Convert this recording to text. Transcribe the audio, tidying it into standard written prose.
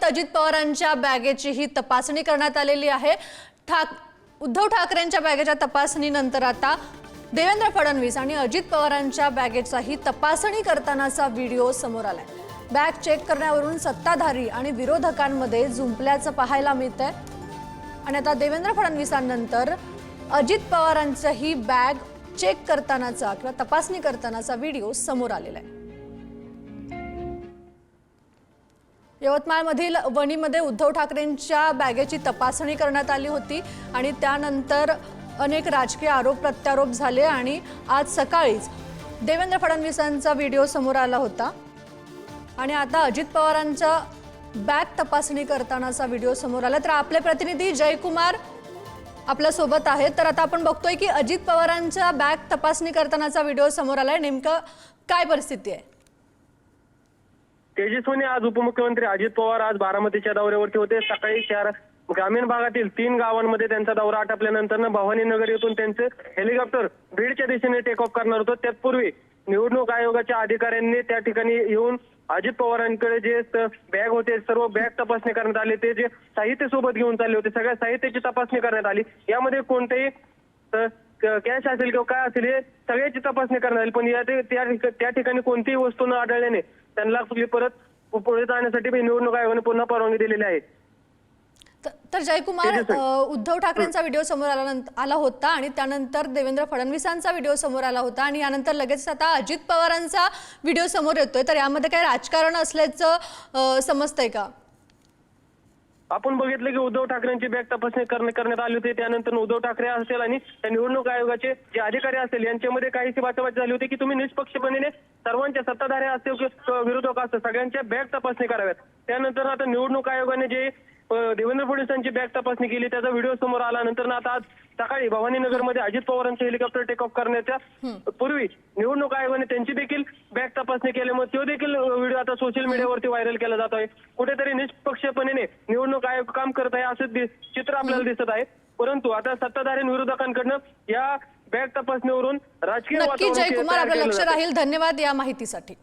अजित पवारांच्या बॅगेची ही तपासणी करण्यात आलेली आहे। उद्धव ठाकरेंच्या बॅगेच्या तपासणीनंतर आता देवेंद्र फडणवीस आणि अजित पवारांच्या बॅगेचा ही तपासणी करतानाचा व्हिडिओ समोर आलाय। बॅग चेक करण्यावरून सत्ताधारी आणि विरोधकांमध्ये जुंपल्याचं पाहायला मिळतंय आणि आता देवेंद्र फडणवीसांनंतर अजित पवारांची ही बॅग चेक करतानाचा किंवा तपासणी करतानाचा व्हिडिओ समोर आलेला आहे। यवतमाळमधील वणीमध्ये उद्धव ठाकरेंच्या बॅगेची तपासणी करण्यात आली होती आणि त्यानंतर अनेक राजकीय आरोप प्रत्यारोप झाले आणि आज सकाळीच देवेंद्र फडणवीसांचा व्हिडिओ समोर आला होता आणि आता अजित पवारांचा बॅग तपासणी करतानाचा व्हिडिओ समोर आला। तर आपले प्रतिनिधी जयकुमार आपल्या सोबत आहेत। तर आता आपण बघतोय की अजित पवारांच्या बॅग तपासणी करतानाचा व्हिडिओ समोर आलाय, नेमकं काय परिस्थिती आहे? तेजस्वी आज उपमुख्यमंत्री अजित पवार आज बारामतीच्या दौऱ्यावरती होते। सकाळी शहर ग्रामीण भागातील 3 गावांमध्ये त्यांचा दौरा आटपल्यानंतर भवानीनगर येथून त्यांचे हेलिकॉप्टर बीडच्या दिशेने टेक ऑफ करणार होतं। त्यापूर्वी निवडणूक आयोगाच्या अधिकाऱ्यांनी त्या ठिकाणी येऊन अजित पवारांकडे जे बॅग होते सर्व बॅग तपासणी करण्यात आली। ते जे साहित्य सोबत घेऊन चालले होते सगळ्या साहित्याची तपासणी करण्यात आली। यामध्ये कोणतेही कॅश असेल किंवा काय असेल हे सगळ्याची तपासणी करण्यात आली, पण त्या ठिकाणी कोणतीही वस्तू न आढळल्याने त्यांना परत पुढे जाण्यासाठी निवडणूक आयोगाने पुन्हा परवानगी दिलेली आहे। तर जयकुमार, उद्धव ठाकरेंचा व्हिडिओ समोर आला होता आणि त्यानंतर देवेंद्र फडणवीसांचा व्हिडिओ समोर आला होता आणि यानंतर लगेच आता अजित पवारांचा व्हिडिओ समोर येतोय। तर यामध्ये काही राजकारण असल्याचं समजतंय का? आपण बघितलं की उद्धव ठाकरेंची बॅग तपासणी करण्यात आली होती। त्यानंतर उद्धव ठाकरे असेल आणि निवडणूक आयोगाचे जे अधिकारी असेल यांच्यामध्ये काहीशी बाचाबाची झाली होती की तुम्ही निष्पक्षपणे सर्वांच्या सत्ताधारी असतील किंवा विरोधक असतील सगळ्यांच्या बॅग तपासणी कराव्यात। त्यानंतर आता निवडणूक आयोगाने जे देवेंद्र फडणवीसांची बॅग तपासणी केली त्याचा व्हिडिओ समोर आल्यानंतर आता आज सकाळी भवानीनगरमध्ये अजित पवारांचे हेलिकॉप्टर टेक ऑफ करण्याच्या पूर्वी निवडणूक आयोगाने त्यांची देखील बॅग तपासणी केल्यामुळे तो देखील व्हिडिओ आता सोशल मीडियावरती व्हायरल केला जात आहे। कुठेतरी निष्पक्षपणे निवडणूक आयोग काम करत आहे असं चित्र आपल्याला दिसत आहे, परंतु आता सत्ताधारी विरोधकांकडनं या बॅग तपासणीवरून राजकीय नक्की जयकुमार, आपलं लक्ष राहील। धन्यवाद या माहितीसाठी।